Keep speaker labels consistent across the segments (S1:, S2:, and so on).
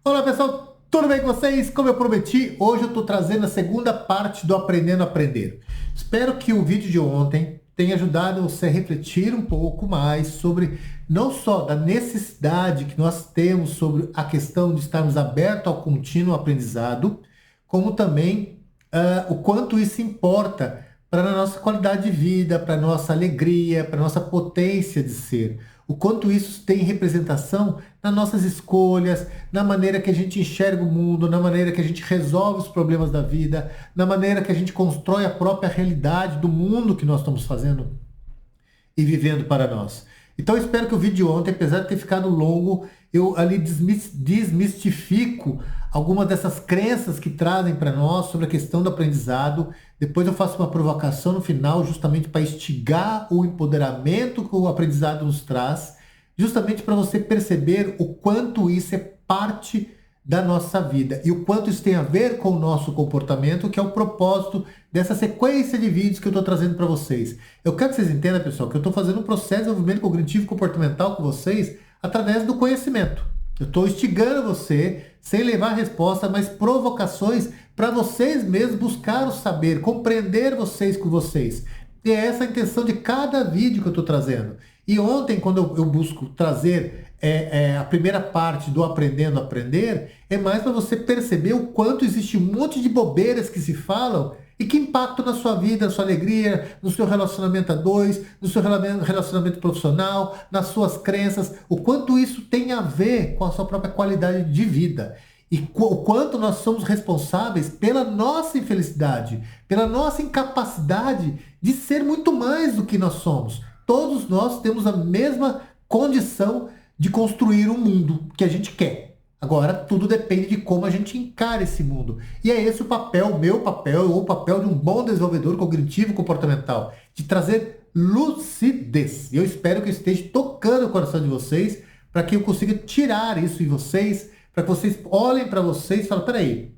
S1: Olá pessoal, tudo bem com vocês? Como eu prometi, hoje eu estou trazendo a segunda parte do Aprendendo a Aprender. Espero que o vídeo de ontem tenha ajudado você a refletir um pouco mais sobre não só da necessidade que nós temos sobre a questão de estarmos abertos ao contínuo aprendizado, como também o quanto isso importa para a nossa qualidade de vida, para a nossa alegria, para a nossa potência de ser. O quanto isso tem representação nas nossas escolhas, na maneira que a gente enxerga o mundo, na maneira que a gente resolve os problemas da vida, na maneira que a gente constrói a própria realidade do mundo que nós estamos fazendo e vivendo para nós. Então eu espero que o vídeo de ontem, apesar de ter ficado longo, eu ali desmistifico algumas dessas crenças que trazem para nós sobre a questão do aprendizado. Depois eu faço uma provocação no final, justamente para instigar o empoderamento que o aprendizado nos traz, justamente para você perceber o quanto isso é parte da nossa vida e o quanto isso tem a ver com o nosso comportamento, que é o propósito dessa sequência de vídeos que eu estou trazendo para vocês. Eu quero que vocês entendam, pessoal, que eu estou fazendo um processo de desenvolvimento cognitivo e comportamental com vocês através do conhecimento. Eu estou instigando você, sem levar resposta, mas provocações para vocês mesmos buscar o saber, compreender vocês com vocês. E é essa a intenção de cada vídeo que eu estou trazendo. E ontem, quando eu busco trazer a primeira parte do Aprendendo a Aprender, é mais para você perceber o quanto existe um monte de bobeiras que se falam e que impactam na sua vida, na sua alegria, no seu relacionamento a dois, no seu relacionamento profissional, nas suas crenças, o quanto isso tem a ver com a sua própria qualidade de vida. E o quanto nós somos responsáveis pela nossa infelicidade, pela nossa incapacidade de ser muito mais do que nós somos. Todos nós temos a mesma condição de construir um mundo que a gente quer. Agora, tudo depende de como a gente encara esse mundo. E é esse o papel, meu papel, ou o papel de um bom desenvolvedor cognitivo comportamental, de trazer lucidez. E eu espero que eu esteja tocando o coração de vocês, para que eu consiga tirar isso em vocês, para que vocês olhem para vocês e falem, peraí,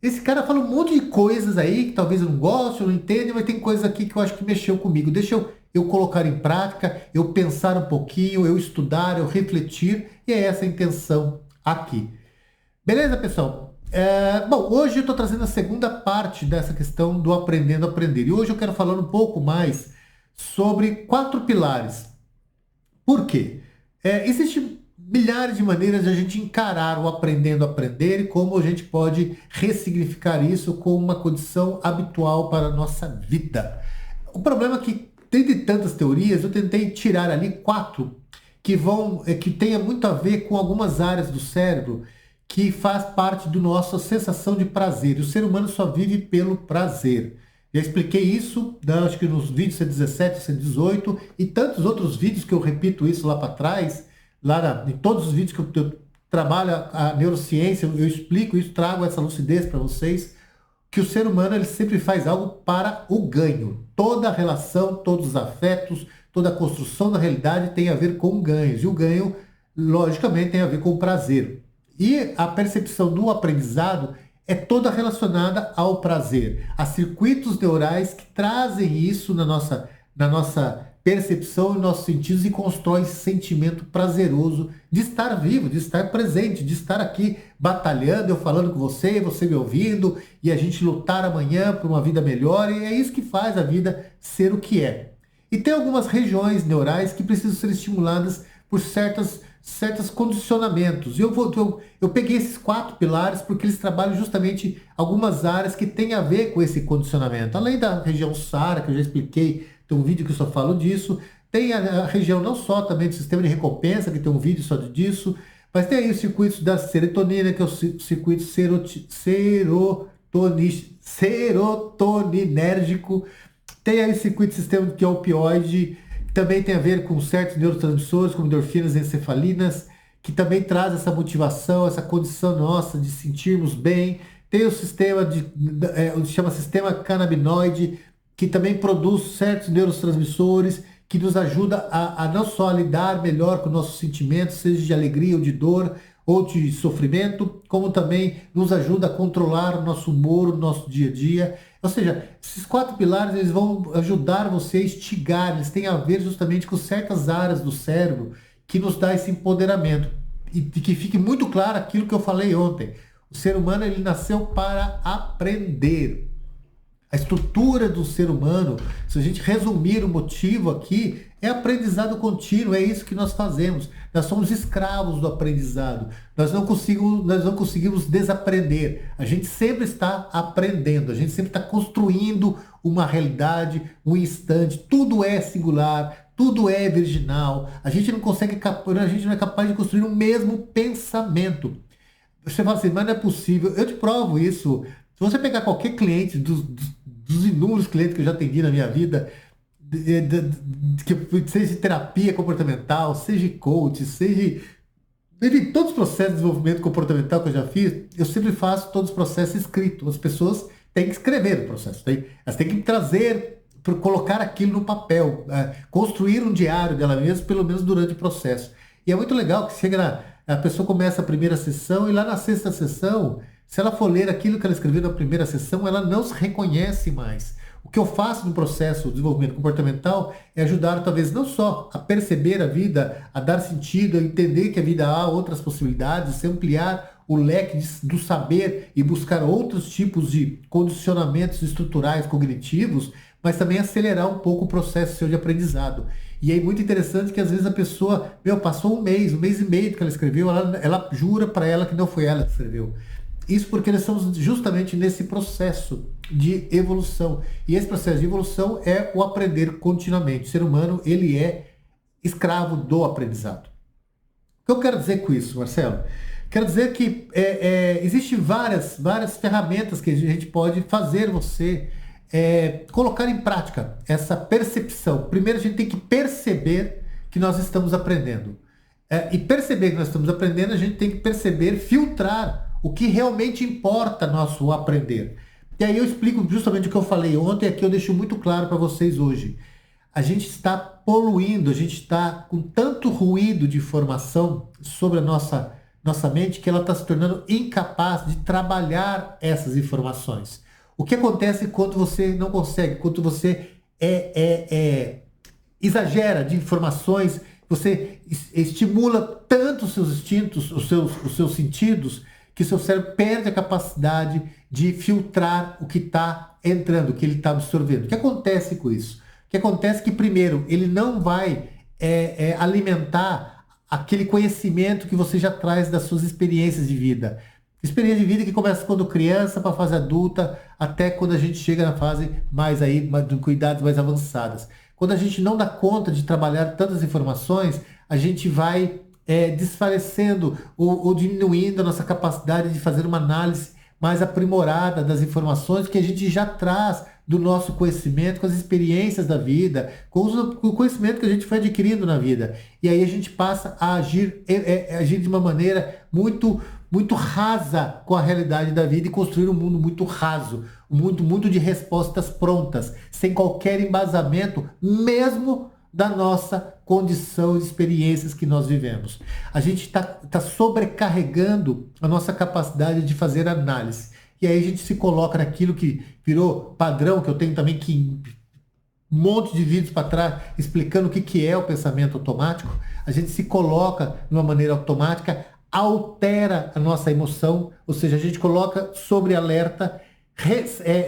S1: esse cara fala um monte de coisas aí que talvez eu não goste, eu não entenda, mas tem coisas aqui que eu acho que mexeu comigo. Deixa eu colocar em prática, eu pensar um pouquinho, eu estudar, eu refletir, e é essa a intenção aqui. Beleza, pessoal? Bom, hoje eu estou trazendo a segunda parte dessa questão do Aprendendo a Aprender. E hoje eu quero falar um pouco mais sobre 4 pilares. Por quê? Existem milhares de maneiras de a gente encarar o Aprendendo a Aprender e como a gente pode ressignificar isso como uma condição habitual para a nossa vida. O problema é que, dentre tantas teorias, eu tentei tirar ali 4 que tenha muito a ver com algumas áreas do cérebro que faz parte da nossa sensação de prazer. E o ser humano só vive pelo prazer. Já expliquei isso, acho que nos vídeos 117, 118 e tantos outros vídeos que eu repito isso lá para trás, em todos os vídeos que eu trabalho a neurociência, eu explico isso, trago essa lucidez para vocês, que o ser humano ele sempre faz algo para o ganho. Toda a relação, todos os afetos, toda a construção da realidade tem a ver com ganhos. E o ganho, logicamente, tem a ver com o prazer. E a percepção do aprendizado é toda relacionada ao prazer. Há circuitos neurais que trazem isso na nossa percepção e nossos sentidos e constrói esse sentimento prazeroso de estar vivo, de estar presente, de estar aqui batalhando, eu falando com você, você me ouvindo, e a gente lutar amanhã por uma vida melhor, e é isso que faz a vida ser o que é. E tem algumas regiões neurais que precisam ser estimuladas por certos condicionamentos. E eu peguei esses 4 pilares porque eles trabalham justamente algumas áreas que têm a ver com esse condicionamento. Além da região SARA, que eu já expliquei, tem um vídeo que eu só falo disso. Tem a região não só também do sistema de recompensa, que tem um vídeo só disso, mas tem aí os circuitos da serotonina, que é o circuito serotoninérgico. Tem aí o circuito do sistema que é opioide, que também tem a ver com certos neurotransmissores, como endorfinas e encefalinas, que também traz essa motivação, essa condição nossa de sentirmos bem. Tem o sistema chama sistema canabinoide, que também produz certos neurotransmissores, que nos ajuda a não só a lidar melhor com nossos sentimentos, seja de alegria ou de dor, ou de sofrimento, como também nos ajuda a controlar o nosso humor, o nosso dia a dia. Ou seja, esses 4 pilares eles vão ajudar você a instigar, eles têm a ver justamente com certas áreas do cérebro que nos dá esse empoderamento. e que fique muito claro aquilo que eu falei ontem. O ser humano ele nasceu para aprender. A estrutura do ser humano, se a gente resumir o motivo aqui, é aprendizado contínuo, é isso que nós fazemos. Nós somos escravos do aprendizado. Nós não conseguimos desaprender. A gente sempre está aprendendo, a gente sempre está construindo uma realidade, um instante. Tudo é singular, tudo é virginal. A gente não é capaz de construir o mesmo pensamento. Você fala assim, mas não é possível. Eu te provo isso. Se você pegar qualquer cliente, dos inúmeros clientes que eu já atendi na minha vida, seja terapia comportamental, seja coach, seja todos os processos de desenvolvimento comportamental que eu já fiz, eu sempre faço todos os processos escritos. As pessoas têm que escrever o processo, elas têm que trazer, colocar aquilo no papel, construir um diário dela mesma, pelo menos durante o processo. E é muito legal que a pessoa começa a primeira sessão e lá na sexta sessão, se ela for ler aquilo que ela escreveu na primeira sessão, ela não se reconhece mais. O que eu faço no processo de desenvolvimento comportamental é ajudar, talvez, não só a perceber a vida, a dar sentido, a entender que a vida há outras possibilidades, se ampliar o leque do saber e buscar outros tipos de condicionamentos estruturais cognitivos, mas também acelerar um pouco o processo seu de aprendizado. E é muito interessante que às vezes a pessoa, passou um mês e meio que ela escreveu, ela jura para ela que não foi ela que escreveu. Isso porque nós estamos justamente nesse processo de evolução. E esse processo de evolução é o aprender continuamente. O ser humano, ele é escravo do aprendizado. O que eu quero dizer com isso, Marcelo? Quero dizer que existem várias ferramentas que a gente pode fazer você colocar em prática essa percepção. Primeiro, a gente tem que perceber que nós estamos aprendendo. E perceber que nós estamos aprendendo, a gente tem que perceber, filtrar o que realmente importa nosso aprender. E aí eu explico justamente o que eu falei ontem, e aqui eu deixo muito claro para vocês hoje. A gente está poluindo, a gente está com tanto ruído de informação sobre a nossa mente que ela está se tornando incapaz de trabalhar essas informações. O que acontece quando você não consegue, quando você exagera de informações, você estimula tanto os seus instintos, os seus sentidos, que seu cérebro perde a capacidade de filtrar o que está entrando, o que ele está absorvendo. O que acontece com isso? O que acontece é que, primeiro, ele não vai alimentar aquele conhecimento que você já traz das suas experiências de vida. Experiência de vida que começa quando criança, para a fase adulta, até quando a gente chega na fase de cuidados mais avançadas. Quando a gente não dá conta de trabalhar tantas informações, a gente vai desfalecendo ou diminuindo a nossa capacidade de fazer uma análise mais aprimorada das informações que a gente já traz do nosso conhecimento, com as experiências da vida, com o conhecimento que a gente foi adquirindo na vida. E aí a gente passa a agir de uma maneira muito, muito rasa com a realidade da vida e construir um mundo muito raso, um mundo muito de respostas prontas, sem qualquer embasamento, mesmo da nossa condição de experiências que nós vivemos. A gente está sobrecarregando a nossa capacidade de fazer análise. E aí a gente se coloca naquilo que virou padrão, que eu tenho também um monte de vídeos para trás explicando o que é o pensamento automático. A gente se coloca de uma maneira automática, altera a nossa emoção, ou seja, a gente coloca sobre alerta,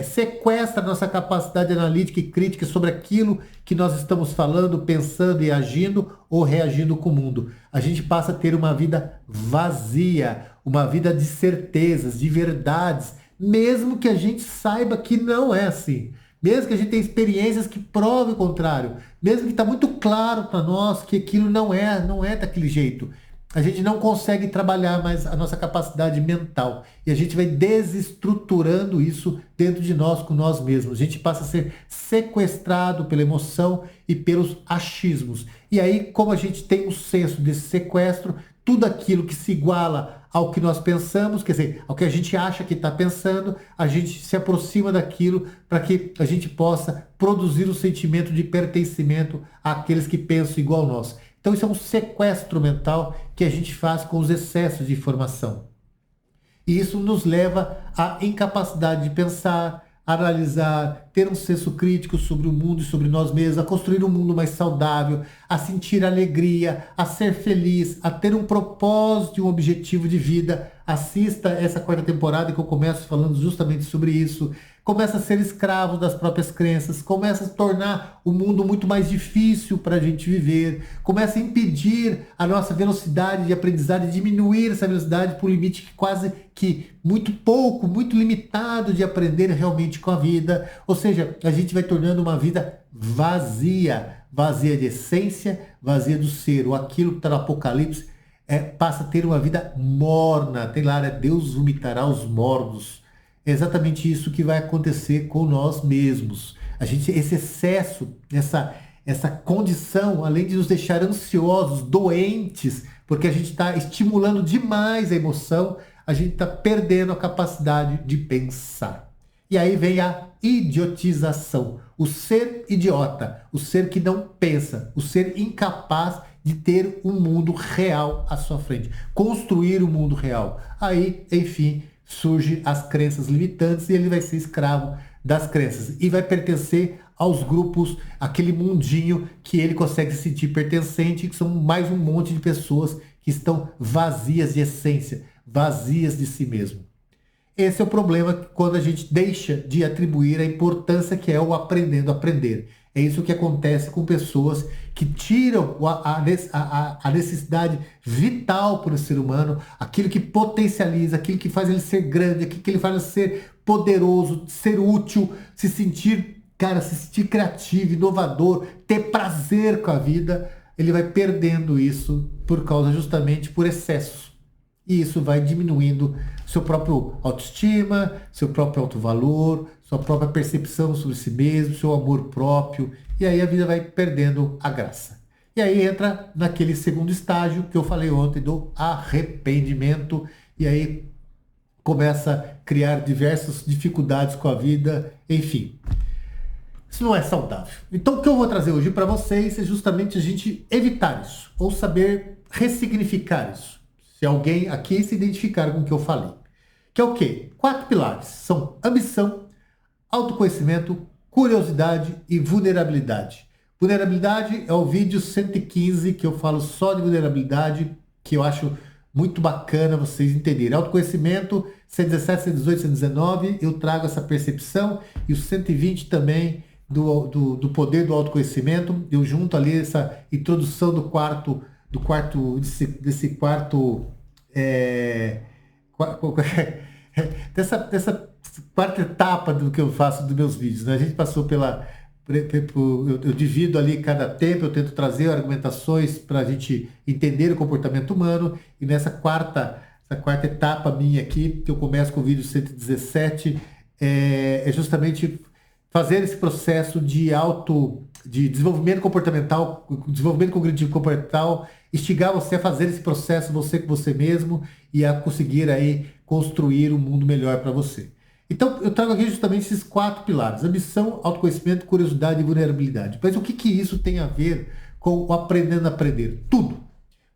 S1: sequestra a nossa capacidade analítica e crítica sobre aquilo que nós estamos falando, pensando e agindo ou reagindo com o mundo. A gente passa a ter uma vida vazia, uma vida de certezas, de verdades, mesmo que a gente saiba que não é assim. Mesmo que a gente tenha experiências que provem o contrário, mesmo que está muito claro para nós que aquilo não é daquele jeito. A gente não consegue trabalhar mais a nossa capacidade mental. E a gente vai desestruturando isso dentro de nós, com nós mesmos. A gente passa a ser sequestrado pela emoção e pelos achismos. E aí, como a gente tem um senso desse sequestro, tudo aquilo que se iguala ao que nós pensamos, quer dizer, ao que a gente acha que está pensando, a gente se aproxima daquilo para que a gente possa produzir o sentimento de pertencimento àqueles que pensam igual a nós. Então isso é um sequestro mental que a gente faz com os excessos de informação. E isso nos leva à incapacidade de pensar, a analisar, ter um senso crítico sobre o mundo e sobre nós mesmos, a construir um mundo mais saudável, a sentir alegria, a ser feliz, a ter um propósito e um objetivo de vida. Assista essa quarta temporada que eu começo falando justamente sobre isso. Começa a ser escravo das próprias crenças, começa a tornar o mundo muito mais difícil para a gente viver, começa a impedir a nossa velocidade de aprendizagem, diminuir essa velocidade para o limite que quase que muito pouco, muito limitado de aprender realmente com a vida. Ou seja, a gente vai tornando uma vida vazia, vazia de essência, vazia do ser, ou aquilo que está no Apocalipse, passa a ter uma vida morna. Tem lá, né? Deus vomitará os mornos. É exatamente isso que vai acontecer com nós mesmos. Esse excesso, essa condição, além de nos deixar ansiosos, doentes, porque a gente está estimulando demais a emoção, a gente está perdendo a capacidade de pensar. E aí vem a idiotização, o ser idiota, o ser que não pensa, o ser incapaz de ter um mundo real à sua frente, construir um mundo real. Aí, enfim, surgem as crenças limitantes e ele vai ser escravo das crenças e vai pertencer aos grupos, aquele mundinho que ele consegue se sentir pertencente, que são mais um monte de pessoas que estão vazias de essência, vazias de si mesmo. Esse é o problema quando a gente deixa de atribuir a importância que é o aprendendo a aprender. É isso que acontece com pessoas que tiram a necessidade vital para o ser humano, aquilo que potencializa, aquilo que faz ele ser grande, aquilo que ele faz ele ser poderoso, ser útil, se sentir criativo, inovador, ter prazer com a vida. Ele vai perdendo isso por causa justamente por excesso. E isso vai diminuindo seu próprio autoestima, seu próprio autovalor, sua própria percepção sobre si mesmo, seu amor próprio. E aí a vida vai perdendo a graça. E aí entra naquele segundo estágio que eu falei ontem do arrependimento. E aí começa a criar diversas dificuldades com a vida, enfim. Isso não é saudável. Então o que eu vou trazer hoje para vocês é justamente a gente evitar isso, ou saber ressignificar isso. Se alguém aqui se identificar com o que eu falei. Que é o quê? 4 pilares. São ambição, autoconhecimento, curiosidade e vulnerabilidade. Vulnerabilidade é o vídeo 115 que eu falo só de vulnerabilidade, que eu acho muito bacana vocês entenderem. Autoconhecimento, 117, 118, 119, eu trago essa percepção, e o 120 também do poder do autoconhecimento. Eu junto ali essa introdução desse quarto dessa quarta etapa do que eu faço dos meus vídeos, né? A gente passou eu divido ali cada tempo, eu tento trazer argumentações para a gente entender o comportamento humano, e essa quarta etapa minha aqui, que eu começo com o vídeo 117, é justamente fazer esse processo de desenvolvimento comportamental, desenvolvimento cognitivo comportamental, instigar você a fazer esse processo você com você mesmo e a conseguir aí construir um mundo melhor para você. Então, eu trago aqui justamente esses 4 pilares: ambição, autoconhecimento, curiosidade e vulnerabilidade. Mas o que isso tem a ver com o aprendendo a aprender? Tudo.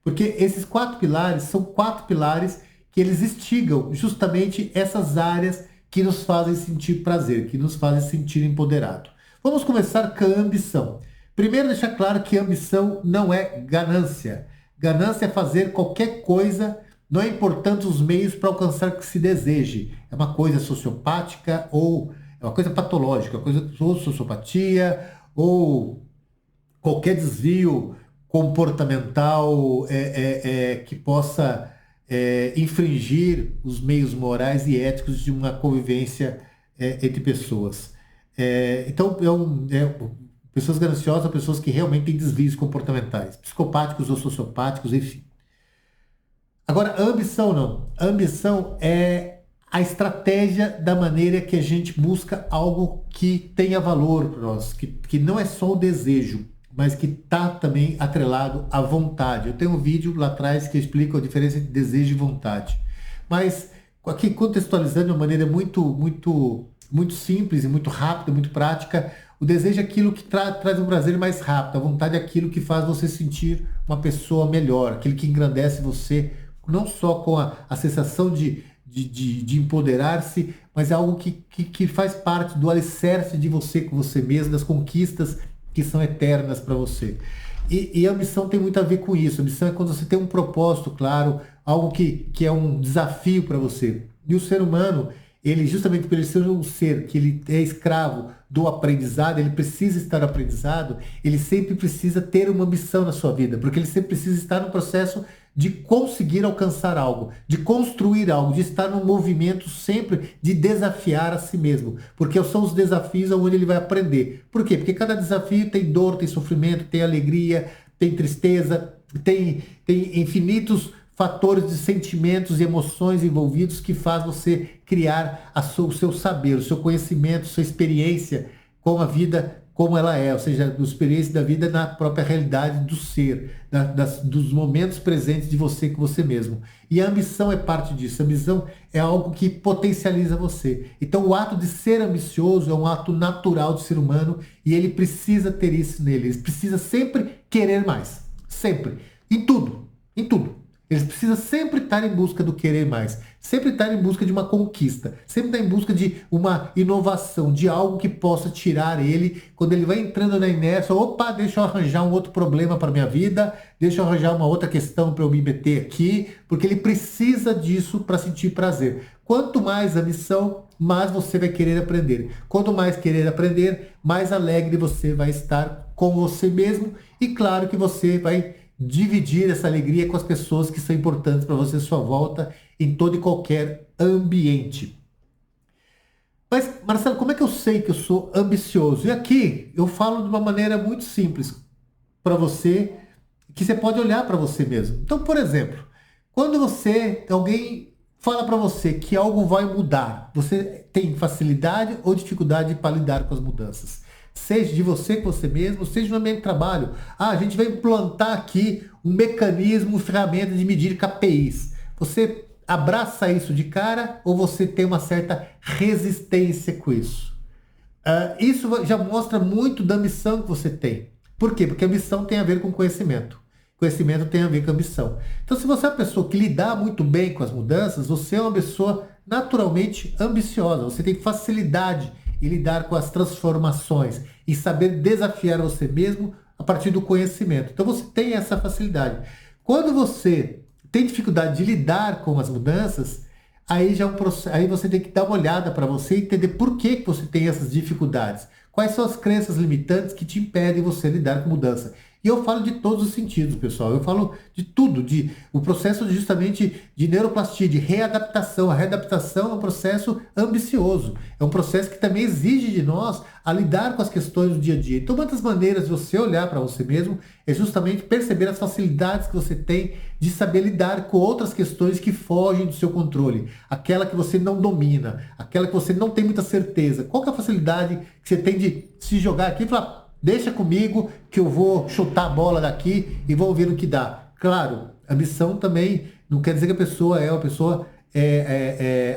S1: Porque esses 4 pilares são 4 pilares que eles instigam justamente essas áreas que nos fazem sentir prazer, que nos fazem sentir empoderado. Vamos começar com a ambição. Primeiro, deixar claro que ambição não é ganância. Ganância é fazer qualquer coisa, não é importante os meios para alcançar o que se deseje. É uma coisa sociopática ou é uma coisa patológica, uma coisa ou sociopatia ou qualquer desvio comportamental que possa infringir os meios morais e éticos de uma convivência entre pessoas. Então, pessoas gananciosas são pessoas que realmente têm desvios comportamentais, psicopáticos ou sociopáticos, enfim. Agora, a ambição não. A ambição é a estratégia da maneira que a gente busca algo que tenha valor para nós, que não é só o desejo, mas que está também atrelado à vontade. Eu tenho um vídeo lá atrás que explica a diferença entre desejo e vontade. Mas aqui contextualizando de uma maneira muito simples e muito rápida, muito prática, o desejo é aquilo que traz um prazer mais rápido, a vontade é aquilo que faz você sentir uma pessoa melhor, aquilo que engrandece você, não só com a sensação de de empoderar-se, mas é algo que faz parte do alicerce de você com você mesmo, das conquistas que são eternas para você. E a missão tem muito a ver com isso. A missão é quando você tem um propósito claro, algo que é um desafio para você. E o ser humano, ele justamente por ele ser um ser que ele é escravo do aprendizado, ele precisa estar aprendizado, ele sempre precisa ter uma missão na sua vida, porque ele sempre precisa estar no processo de conseguir alcançar algo, de construir algo, de estar num movimento sempre de desafiar a si mesmo, porque são os desafios onde ele vai aprender. Por quê? Porque cada desafio tem dor, tem sofrimento, tem alegria, tem tristeza, tem infinitos fatores de sentimentos e emoções envolvidos que faz você criar o seu saber, o seu conhecimento, sua experiência com a vida como ela é, ou seja, a experiência da vida na própria realidade do ser, dos momentos presentes de você com você mesmo. E a ambição é parte disso. A ambição é algo que potencializa você. Então o ato de ser ambicioso é um ato natural do ser humano e ele precisa ter isso nele. Ele precisa sempre querer mais. Sempre. Em tudo. Em tudo. Eles precisam sempre estar em busca do querer mais, sempre estar em busca de uma conquista, sempre estar em busca de uma inovação, de algo que possa tirar ele, quando ele vai entrando na inércia, opa, deixa eu arranjar um outro problema para minha vida, deixa eu arranjar uma outra questão para eu me meter aqui, porque ele precisa disso para sentir prazer. Quanto mais ambição, mais você vai querer aprender. Quanto mais querer aprender, mais alegre você vai estar com você mesmo e claro que você vai dividir essa alegria com as pessoas que são importantes para você à sua volta em todo e qualquer ambiente. Mas, Marcelo, como é que eu sei que eu sou ambicioso? E aqui eu falo de uma maneira muito simples para você, que você pode olhar para você mesmo. Então, por exemplo, quando alguém fala para você que algo vai mudar, você tem facilidade ou dificuldade para lidar com as mudanças? Seja de você com você mesmo, seja no ambiente de trabalho. A gente vai implantar aqui um mecanismo, ferramenta de medir KPIs. Você abraça isso de cara ou você tem uma certa resistência com isso? Isso já mostra muito da missão que você tem. Por quê? Porque a missão tem a ver com conhecimento. Conhecimento tem a ver com a missão. Então, se você é uma pessoa que lidar muito bem com as mudanças, você é uma pessoa naturalmente ambiciosa. Você tem facilidade e lidar com as transformações e saber desafiar você mesmo a partir do conhecimento. Então você tem essa facilidade. Quando você tem dificuldade de lidar com as mudanças, aí aí você tem que dar uma olhada para você e entender por que você tem essas dificuldades. Quais são as crenças limitantes que te impedem você lidar com mudança? E eu falo de todos os sentidos, pessoal. Eu falo de tudo, o processo justamente de neuroplastia, de readaptação. A readaptação é um processo ambicioso. É um processo que também exige de nós a lidar com as questões do dia a dia. Então, uma das maneiras de você olhar para você mesmo é justamente perceber as facilidades que você tem de saber lidar com outras questões que fogem do seu controle. Aquela que você não domina, aquela que você não tem muita certeza. Qual que é a facilidade que você tem de se jogar aqui e falar: deixa comigo que eu vou chutar a bola daqui e vou ver o que dá. Claro, a missão também não quer dizer que a pessoa é uma pessoa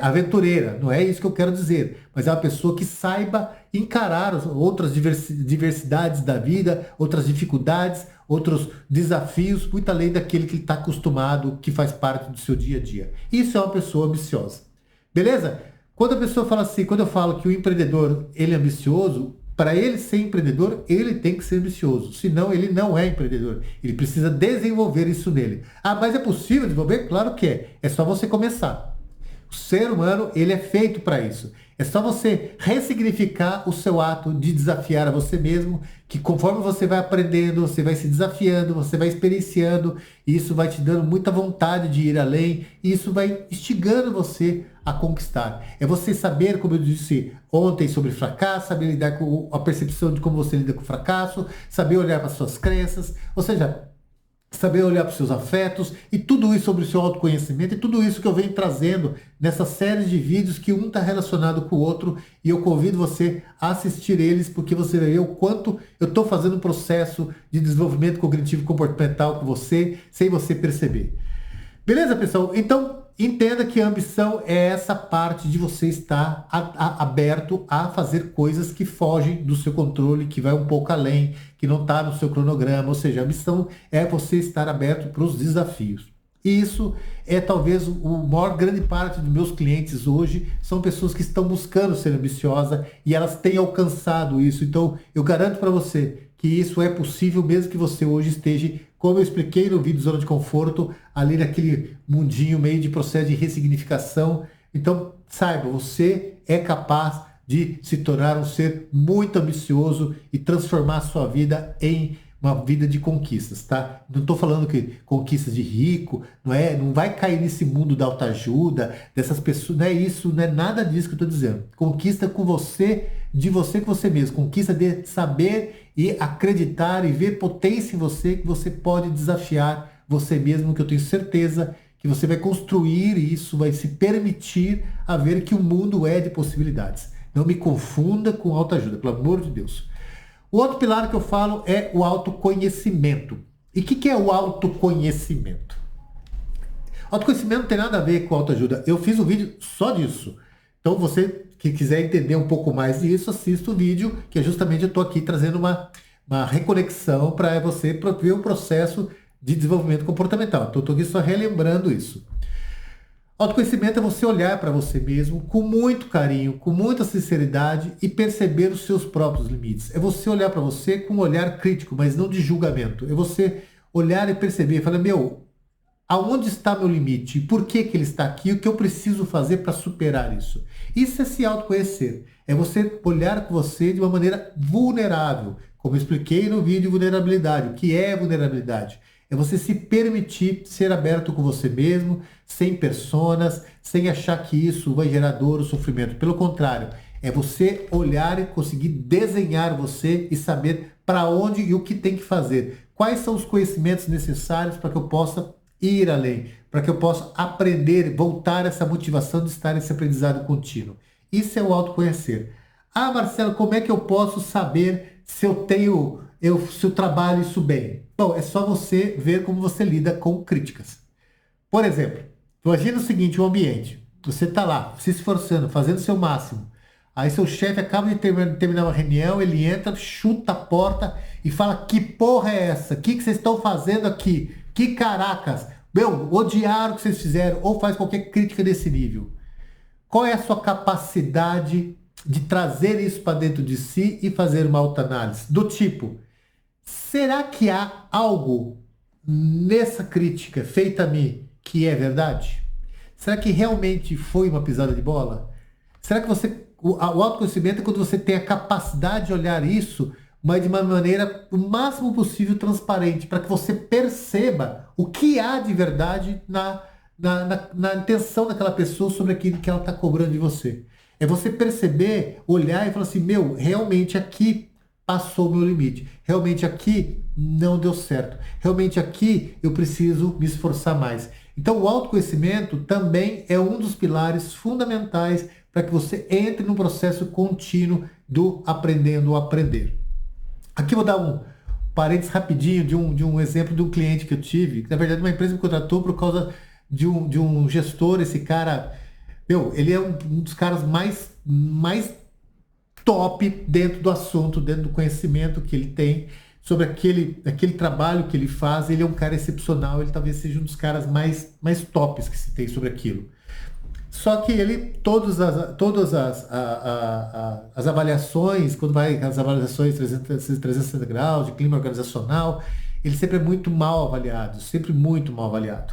S1: aventureira, não é isso que eu quero dizer, mas é uma pessoa que saiba encarar outras diversidades da vida, outras dificuldades, outros desafios, muito além daquele que ele está acostumado, que faz parte do seu dia a dia. Isso é uma pessoa ambiciosa. Beleza? Quando a pessoa fala assim, quando eu falo que o empreendedor ele é ambicioso, para ele ser empreendedor, ele tem que ser ambicioso. Senão, ele não é empreendedor. Ele precisa desenvolver isso nele. Mas é possível desenvolver? Claro que é. É só você começar. O ser humano, ele é feito para isso. É só você ressignificar o seu ato de desafiar a você mesmo, que conforme você vai aprendendo, você vai se desafiando, você vai experienciando, e isso vai te dando muita vontade de ir além, e isso vai instigando você a conquistar. É você saber, como eu disse ontem sobre fracasso, saber lidar com a percepção de como você lida com o fracasso, saber olhar para as suas crenças, ou seja, saber olhar para os seus afetos e tudo isso sobre o seu autoconhecimento e tudo isso que eu venho trazendo nessa série de vídeos que um está relacionado com o outro e eu convido você a assistir eles porque você vai ver o quanto eu estou fazendo um processo de desenvolvimento cognitivo e comportamental com você sem você perceber. Beleza, pessoal? Então, entenda que a ambição é essa parte de você estar aberto a fazer coisas que fogem do seu controle, que vai um pouco além, que não está no seu cronograma. Ou seja, a ambição é você estar aberto para os desafios. E isso é talvez o maior grande parte dos meus clientes hoje, são pessoas que estão buscando ser ambiciosa e elas têm alcançado isso. Então, eu garanto para você que isso é possível mesmo que você hoje esteja, como eu expliquei no vídeo Zona de Conforto, ali naquele mundinho meio de processo de ressignificação. Então, saiba, você é capaz de se tornar um ser muito ambicioso e transformar a sua vida em uma vida de conquistas, tá? Não estou falando que conquistas de rico, não vai cair nesse mundo da autoajuda, dessas pessoas, não é isso, não é nada disso que eu estou dizendo. Conquista com você, de você com você mesmo, conquista de saber e acreditar e ver potência em você, que você pode desafiar você mesmo, que eu tenho certeza que você vai construir isso, vai se permitir a ver que o mundo é de possibilidades. Não me confunda com autoajuda, pelo amor de Deus. O outro pilar que eu falo é o autoconhecimento. E o que é o autoconhecimento? Autoconhecimento não tem nada a ver com autoajuda. Eu fiz um vídeo só disso. Então você que quiser entender um pouco mais disso, assista o vídeo, que é justamente eu estou aqui trazendo uma reconexão para você ver o processo de desenvolvimento comportamental. Então eu estou aqui só relembrando isso. Autoconhecimento é você olhar para você mesmo com muito carinho, com muita sinceridade e perceber os seus próprios limites. É você olhar para você com um olhar crítico, mas não de julgamento. É você olhar e perceber, falar, aonde está meu limite? Por que ele está aqui? O que eu preciso fazer para superar isso? Isso é se autoconhecer. É você olhar com você de uma maneira vulnerável. Como eu expliquei no vídeo vulnerabilidade. O que é vulnerabilidade? É você se permitir ser aberto com você mesmo, sem personas, sem achar que isso vai gerar dor ou sofrimento. Pelo contrário, é você olhar e conseguir desenhar você e saber para onde e o que tem que fazer. Quais são os conhecimentos necessários para que eu possa ir além, para que eu possa aprender, voltar essa motivação de estar nesse aprendizado contínuo. Isso é o autoconhecer. Ah, Marcelo, como é que eu posso saber se eu trabalho isso bem? Bom, é só você ver como você lida com críticas. Por exemplo, imagina o seguinte, um ambiente. Você está lá, se esforçando, fazendo o seu máximo. Aí seu chefe acaba de terminar uma reunião, ele entra, chuta a porta e fala, que porra é essa? O que vocês estão fazendo aqui? Que caracas! Odiaram o que vocês fizeram, ou faz qualquer crítica desse nível. Qual é a sua capacidade de trazer isso para dentro de si e fazer uma autoanálise? Do tipo, será que há algo nessa crítica feita a mim que é verdade? Será que realmente foi uma pisada de bola? Será que o autoconhecimento é quando você tem a capacidade de olhar isso, mas de uma maneira o máximo possível transparente, para que você perceba o que há de verdade na intenção daquela pessoa sobre aquilo que ela está cobrando de você. É você perceber, olhar e falar assim, realmente aqui passou o meu limite. Realmente aqui não deu certo. Realmente aqui eu preciso me esforçar mais. Então o autoconhecimento também é um dos pilares fundamentais para que você entre no processo contínuo do aprendendo a aprender. Aqui eu vou dar um parênteses rapidinho de um exemplo de um cliente que eu tive, que na verdade uma empresa me contratou por causa de um gestor. Esse cara, ele é um dos caras mais top dentro do assunto, dentro do conhecimento que ele tem sobre aquele trabalho que ele faz. Ele é um cara excepcional, ele talvez seja um dos caras mais tops que se tem sobre aquilo. Só que ele, todas as avaliações, quando vai as avaliações 360 graus de clima organizacional, ele sempre é muito mal avaliado, sempre muito mal avaliado.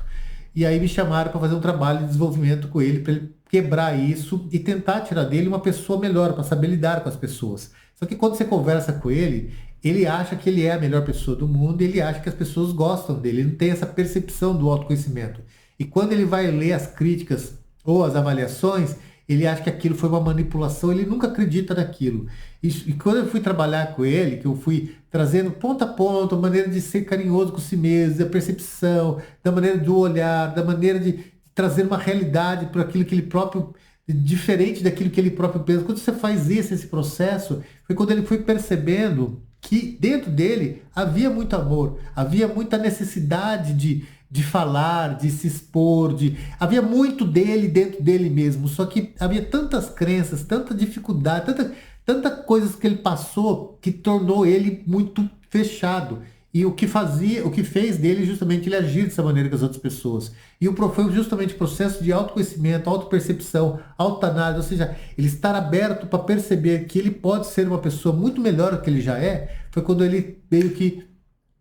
S1: E aí me chamaram para fazer um trabalho de desenvolvimento com ele, para ele quebrar isso e tentar tirar dele uma pessoa melhor, para saber lidar com as pessoas. Só que quando você conversa com ele, ele acha que ele é a melhor pessoa do mundo, ele acha que as pessoas gostam dele, ele não tem essa percepção do autoconhecimento. E quando ele vai ler as críticas ou as avaliações, ele acha que aquilo foi uma manipulação, ele nunca acredita naquilo. E quando eu fui trabalhar com ele, que eu fui trazendo ponto a ponto, a maneira de ser carinhoso com si mesmo, da percepção, da maneira do olhar, da maneira de trazer uma realidade para aquilo que ele próprio, diferente daquilo que ele próprio pensa. Quando você faz esse processo, foi quando ele foi percebendo que dentro dele havia muito amor, havia muita necessidade de falar, de se expor, havia muito dele dentro dele mesmo, só que havia tantas crenças, tanta dificuldade, tanta coisas que ele passou que tornou ele muito fechado. E o que fez dele justamente ele agir dessa maneira com as outras pessoas. E foi justamente o processo de autoconhecimento, autopercepção, autoanálise, ou seja, ele estar aberto para perceber que ele pode ser uma pessoa muito melhor do que ele já é, foi quando ele meio que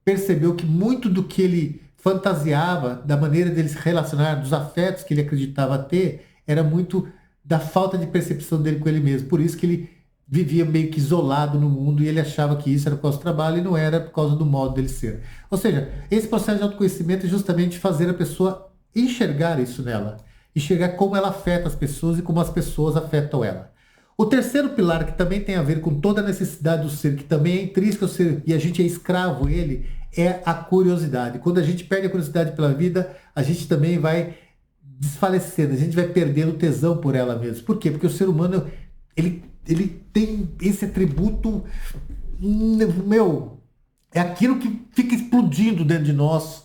S1: percebeu que muito do que ele fantasiava, da maneira dele se relacionar, dos afetos que ele acreditava ter, era muito da falta de percepção dele com ele mesmo. Por isso que ele vivia meio que isolado no mundo e ele achava que isso era por causa do trabalho e não era por causa do modo dele ser. Ou seja, esse processo de autoconhecimento é justamente fazer a pessoa enxergar isso nela, enxergar como ela afeta as pessoas e como as pessoas afetam ela. O terceiro pilar, que também tem a ver com toda a necessidade do ser, que também é intrínseco ao ser e a gente é escravo ele, é a curiosidade. Quando a gente perde a curiosidade pela vida, a gente também vai desfalecendo, a gente vai perdendo o tesão por ela mesmo. Por quê? Porque o ser humano, ele tem esse atributo, meu, é aquilo que fica explodindo dentro de nós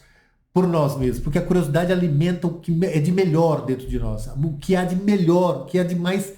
S1: por nós mesmos, porque a curiosidade alimenta o que é de melhor dentro de nós, o que há de melhor, o que há de mais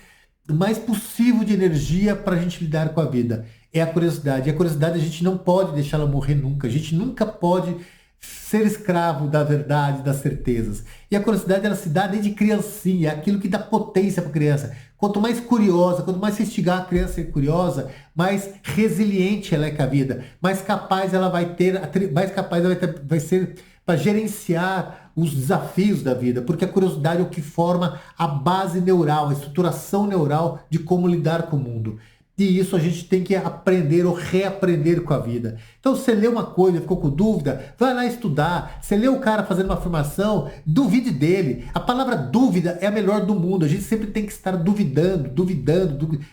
S1: possível de energia para a gente lidar com a vida. É a curiosidade. E a curiosidade a gente não pode deixar ela morrer nunca. A gente nunca pode ser escravo da verdade, das certezas. E a curiosidade ela se dá desde criancinha, é aquilo que dá potência para a criança. Quanto mais curiosa, quanto mais você instigar a criança a ser curiosa, mais resiliente ela é com a vida, mais capaz ela vai ter, mais capaz ela vai ser para gerenciar os desafios da vida, porque a curiosidade é o que forma a base neural, a estruturação neural de como lidar com o mundo. E isso a gente tem que aprender ou reaprender com a vida. Então, você lê uma coisa, ficou com dúvida, vai lá estudar. Você lê o cara fazendo uma afirmação, duvide dele. A palavra dúvida é a melhor do mundo. A gente sempre tem que estar duvidando.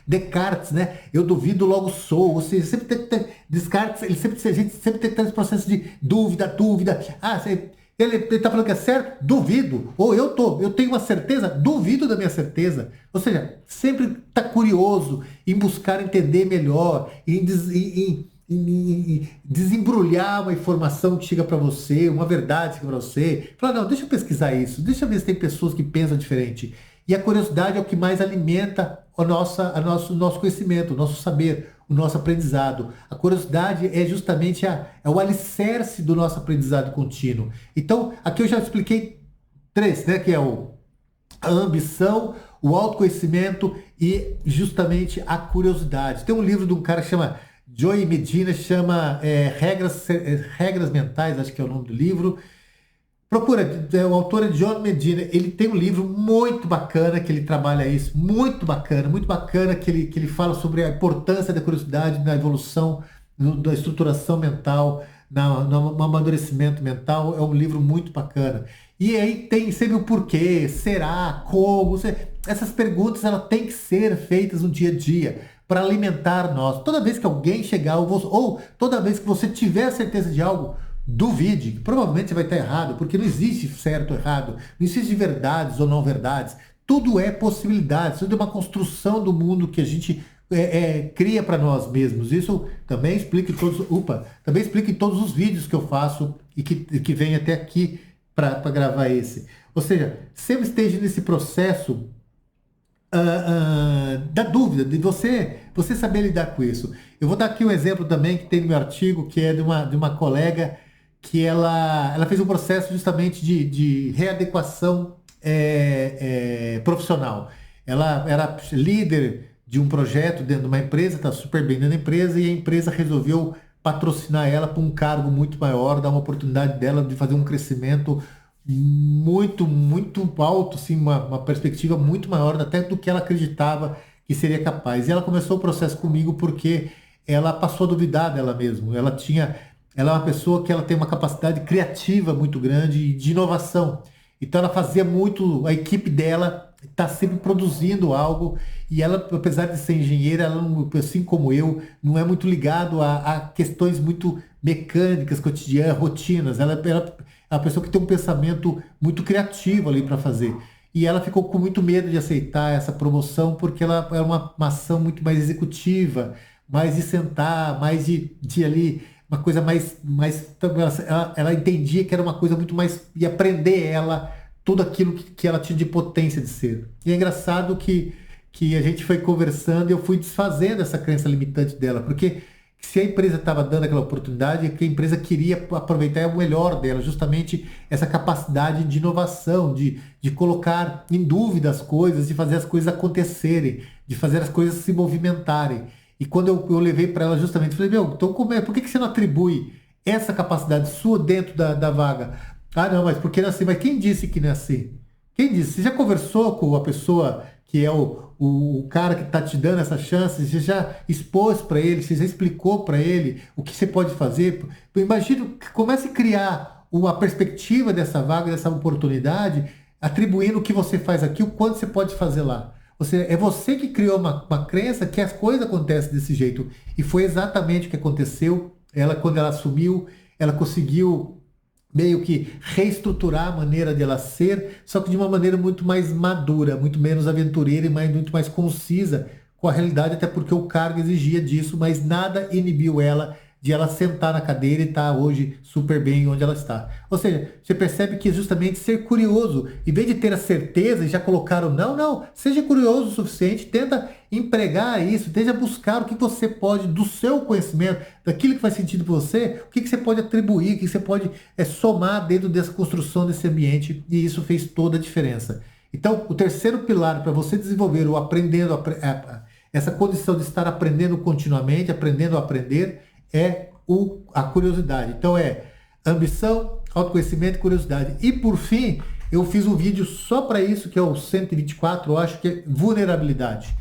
S1: Descartes, né? Eu duvido, logo sou. Ou seja, sempre tem que ter Descartes, a gente sempre tem que ter esse processo de dúvida. Ah, ele está falando que é certo? Duvido. Ou eu tenho uma certeza? Duvido da minha certeza. Ou seja, sempre está curioso em buscar entender melhor, em desembrulhar uma informação que chega para você, uma verdade que chega para você. Fala, não, deixa eu pesquisar isso, deixa eu ver se tem pessoas que pensam diferente. E a curiosidade é o que mais alimenta o nosso conhecimento, o nosso saber, o nosso aprendizado. A curiosidade é justamente é o alicerce do nosso aprendizado contínuo. Então, aqui eu já expliquei três, né? Que é a ambição, o autoconhecimento e justamente a curiosidade. Tem um livro de um cara que chama Joey Medina, chama Regras Mentais, acho que é o nome do livro. Procura, o autor é John Medina, ele tem um livro muito bacana que ele trabalha isso, muito bacana que ele fala sobre a importância da curiosidade na evolução, da estruturação mental, no amadurecimento mental, é um livro muito bacana. E aí tem sempre o porquê, será, como, essas perguntas elas têm que ser feitas no dia a dia para alimentar nós. Toda vez que alguém chegar, ou toda vez que você tiver certeza de algo, duvide, provavelmente você vai estar errado, porque não existe certo ou errado, não existe verdades ou não verdades, tudo é possibilidade, tudo é uma construção do mundo que a gente cria para nós mesmos. Isso também explica em todos os vídeos que eu faço e que vem até aqui para gravar esse. Ou seja, sempre esteja nesse processo da dúvida, de você saber lidar com isso. Eu vou dar aqui um exemplo também que tem no meu artigo, que é de uma colega que ela fez um processo justamente de readequação profissional. Ela era líder de um projeto dentro de uma empresa, está super bem dentro da empresa, e a empresa resolveu patrocinar ela para um cargo muito maior, dar uma oportunidade dela de fazer um crescimento muito, muito alto, assim, uma perspectiva muito maior até do que ela acreditava que seria capaz. E ela começou o processo comigo porque ela passou a duvidar dela mesma. Ela é uma pessoa que ela tem uma capacidade criativa muito grande e de inovação. Então ela fazia muito, a equipe dela está sempre produzindo algo, e ela, apesar de ser engenheira, ela não, assim como eu, não é muito ligado a questões muito mecânicas, cotidianas, rotinas. Ela é uma pessoa que tem um pensamento muito criativo ali para fazer. E ela ficou com muito medo de aceitar essa promoção, porque ela é uma ação muito mais executiva, mais de sentar, mais de ali, uma coisa mais ela entendia que era uma coisa muito mais, e aprender ela tudo aquilo que ela tinha de potência de ser. E é engraçado que a gente foi conversando e eu fui desfazendo essa crença limitante dela, porque Se a empresa estava dando aquela oportunidade, é que a empresa queria aproveitar o melhor dela, justamente essa capacidade de inovação, de colocar em dúvida as coisas, de fazer as coisas acontecerem, de fazer as coisas se movimentarem. E quando eu levei para ela justamente, falei, meu, então por que você não atribui essa capacidade sua dentro da vaga? Ah, não, mas porque não é assim? Mas quem disse que não é assim? Quem disse? Você já conversou com a pessoa que é o cara que está te dando essa chance? Você já expôs para ele, você já explicou para ele o que você pode fazer? Imagina, comece a criar uma perspectiva dessa vaga, dessa oportunidade, atribuindo o que você faz aqui, o quanto você pode fazer lá. É você que criou uma crença que as coisas acontecem desse jeito. E foi exatamente o que aconteceu. Ela, quando ela assumiu, ela conseguiu meio que reestruturar a maneira de ela ser, só que de uma maneira muito mais madura, muito menos aventureira e muito mais concisa com a realidade, até porque o cargo exigia disso, mas nada inibiu ela de ela sentar na cadeira e estar hoje super bem onde ela está. Ou seja, você percebe que justamente ser curioso, em vez de ter a certeza e já colocaram não, seja curioso o suficiente, tenta empregar isso, tenta buscar o que você pode, do seu conhecimento, daquilo que faz sentido para você, o que você pode atribuir, o que você pode somar dentro dessa construção desse ambiente, e isso fez toda a diferença. Então, o terceiro pilar para você desenvolver o aprendendo, essa condição de estar aprendendo continuamente, aprendendo a aprender, é a curiosidade. Então é ambição, autoconhecimento e curiosidade. E por fim, eu fiz um vídeo só para isso, que é o 124, eu acho que é vulnerabilidade.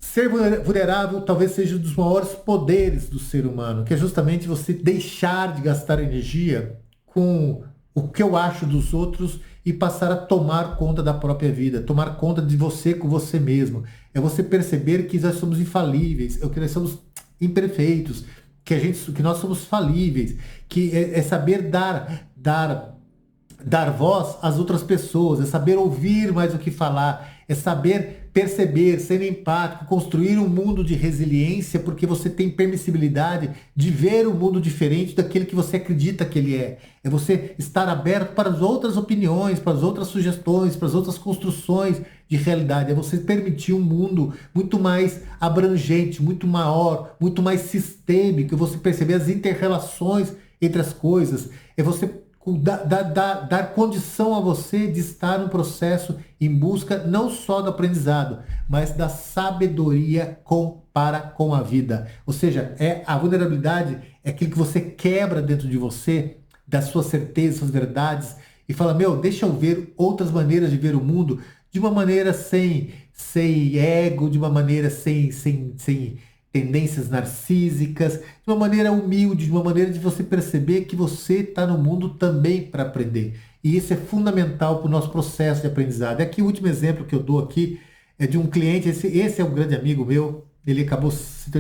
S1: Ser vulnerável talvez seja um dos maiores poderes do ser humano, que é justamente você deixar de gastar energia com o que eu acho dos outros e passar a tomar conta da própria vida, tomar conta de você com você mesmo. É você perceber que nós somos infalíveis, que nós somos imperfeitos, que nós somos falíveis, que é saber dar voz às outras pessoas, é saber ouvir mais do que falar, é saber perceber, ser empático, construir um mundo de resiliência, porque você tem permissibilidade de ver um mundo diferente daquele que você acredita que ele é. É você estar aberto para as outras opiniões, para as outras sugestões, para as outras construções de realidade. É você permitir um mundo muito mais abrangente, muito maior, muito mais sistêmico, é você perceber as inter-relações entre as coisas, é você dar condição a você de estar no processo em busca não só do aprendizado, mas da sabedoria para com a vida. Ou seja, a vulnerabilidade é aquilo que você quebra dentro de você, das suas certezas, suas verdades, e fala, meu, deixa eu ver outras maneiras de ver o mundo, de uma maneira sem ego, de uma maneira sem tendências narcísicas, de uma maneira humilde, de uma maneira de você perceber que você está no mundo também para aprender. E isso é fundamental para o nosso processo de aprendizado. Aqui o último exemplo que eu dou aqui é de um cliente, esse é um grande amigo meu, ele acabou se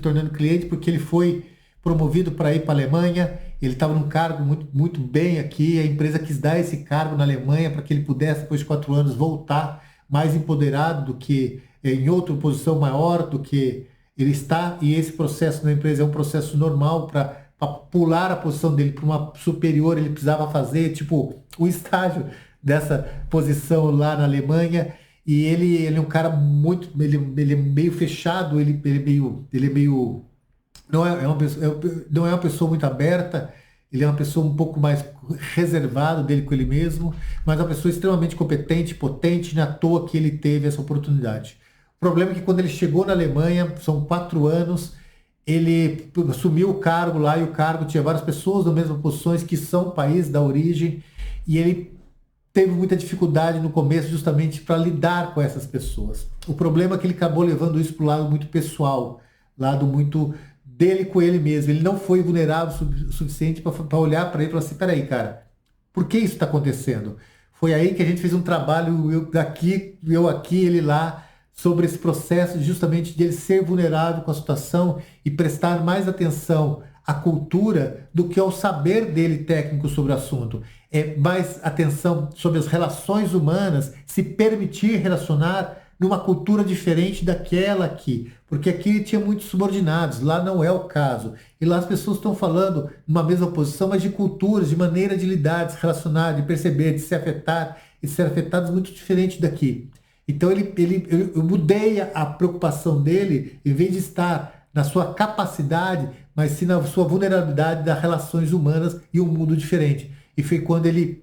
S1: tornando cliente porque ele foi promovido para ir para a Alemanha, ele estava num cargo muito bem aqui, a empresa quis dar esse cargo na Alemanha para que ele pudesse, depois de 4 anos, voltar mais empoderado do que em outra posição maior do que ele está, e esse processo na empresa é um processo normal para pular a posição dele para uma superior, ele precisava fazer, tipo, o estágio dessa posição lá na Alemanha, e ele é um cara muito, ele é meio fechado, ele é meio, não é uma pessoa muito aberta, ele é uma pessoa um pouco mais reservada dele com ele mesmo, mas uma pessoa extremamente competente, potente, não é à toa que ele teve essa oportunidade. O problema é que quando ele chegou na Alemanha, são 4 anos, ele assumiu o cargo lá e o cargo tinha várias pessoas nas mesmas posições que são país da origem e ele teve muita dificuldade no começo justamente para lidar com essas pessoas. O problema é que ele acabou levando isso para o lado muito pessoal, lado muito dele com ele mesmo. Ele não foi vulnerável o suficiente para olhar para ele e falar assim, peraí, cara, por que isso está acontecendo? Foi aí que a gente fez um trabalho, eu aqui, ele lá, sobre esse processo justamente de ele ser vulnerável com a situação e prestar mais atenção à cultura do que ao saber dele técnico sobre o assunto. É mais atenção sobre as relações humanas, se permitir relacionar numa cultura diferente daquela aqui, porque aqui tinha muitos subordinados, lá não é o caso. E lá as pessoas estão falando numa mesma posição, mas de culturas, de maneira de lidar, de se relacionar, de perceber, de se afetar e ser afetados muito diferente daqui. Então eu mudei a preocupação dele, em vez de estar na sua capacidade, mas sim na sua vulnerabilidade das relações humanas e um mundo diferente. E foi quando ele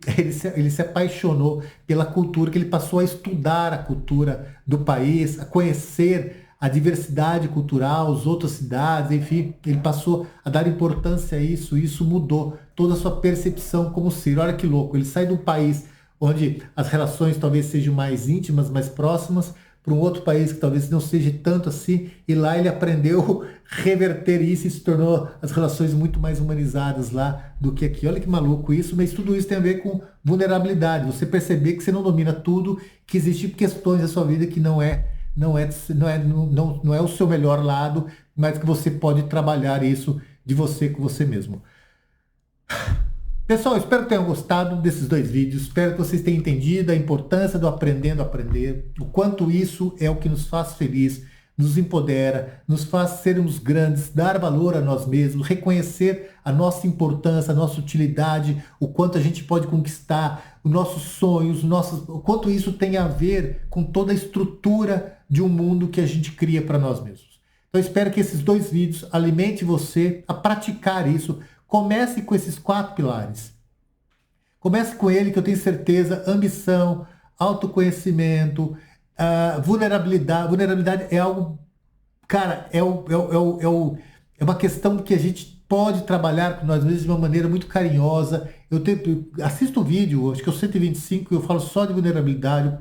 S1: se apaixonou pela cultura, que ele passou a estudar a cultura do país, a conhecer a diversidade cultural, as outras cidades, enfim, ele passou a dar importância a isso, e isso mudou toda a sua percepção como ser. Olha que louco, ele sai de um país onde as relações talvez sejam mais íntimas, mais próximas, para um outro país que talvez não seja tanto assim, e lá ele aprendeu a reverter isso e se tornou as relações muito mais humanizadas lá do que aqui. Olha que maluco isso, mas tudo isso tem a ver com vulnerabilidade, você perceber que você não domina tudo, que existem questões da sua vida que não é o seu melhor lado, mas que você pode trabalhar isso de você com você mesmo. Pessoal, espero que tenham gostado desses 2 vídeos, espero que vocês tenham entendido a importância do aprendendo a aprender, o quanto isso é o que nos faz feliz, nos empodera, nos faz sermos grandes, dar valor a nós mesmos, reconhecer a nossa importância, a nossa utilidade, o quanto a gente pode conquistar, os nossos sonhos, o quanto isso tem a ver com toda a estrutura de um mundo que a gente cria para nós mesmos. Então, espero que esses 2 vídeos alimentem você a praticar isso. Comece com esses 4 pilares. Comece com ele, que eu tenho certeza: ambição, autoconhecimento, vulnerabilidade. Vulnerabilidade é algo, cara, é uma questão que a gente pode trabalhar com nós mesmos de uma maneira muito carinhosa. Eu assisto o vídeo, acho que é o 125, eu falo só de vulnerabilidade.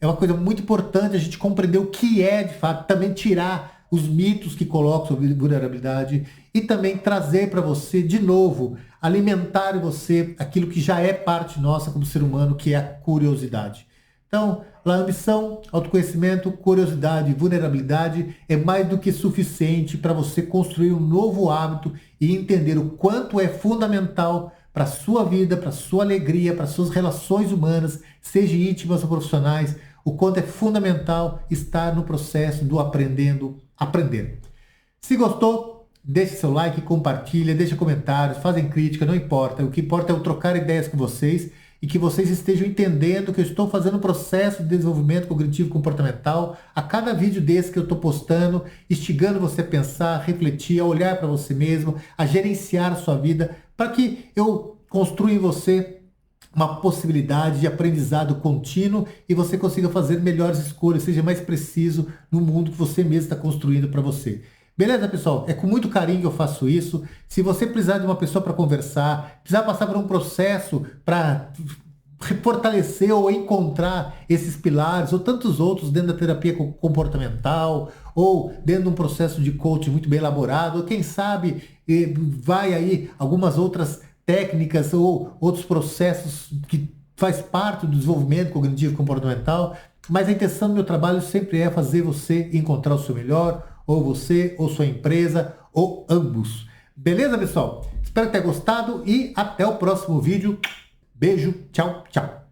S1: É uma coisa muito importante a gente compreender o que é, de fato, também tirar os mitos que colocam sobre vulnerabilidade e também trazer para você, de novo, alimentar em você aquilo que já é parte nossa como ser humano, que é a curiosidade. Então, a ambição, autoconhecimento, curiosidade, vulnerabilidade é mais do que suficiente para você construir um novo hábito e entender o quanto é fundamental para a sua vida, para a sua alegria, para as suas relações humanas, sejam íntimas ou profissionais, o quanto é fundamental estar no processo do aprendendo a aprender. Se gostou, deixe seu like, compartilha, deixa comentários, fazem crítica, não importa. O que importa é eu trocar ideias com vocês e que vocês estejam entendendo que eu estou fazendo um processo de desenvolvimento cognitivo comportamental a cada vídeo desse que eu estou postando, instigando você a pensar, a refletir, a olhar para você mesmo, a gerenciar a sua vida, para que eu construa em você uma possibilidade de aprendizado contínuo e você consiga fazer melhores escolhas, seja mais preciso no mundo que você mesmo está construindo para você. Beleza, pessoal? É com muito carinho que eu faço isso. Se você precisar de uma pessoa para conversar, precisar passar por um processo para fortalecer ou encontrar esses pilares ou tantos outros dentro da terapia comportamental ou dentro de um processo de coaching muito bem elaborado, ou quem sabe vai aí algumas outras técnicas ou outros processos que faz parte do desenvolvimento cognitivo comportamental, mas a intenção do meu trabalho sempre é fazer você encontrar o seu melhor, ou você, ou sua empresa, ou ambos. Beleza, pessoal? Espero que tenha gostado e até o próximo vídeo. Beijo, tchau, tchau.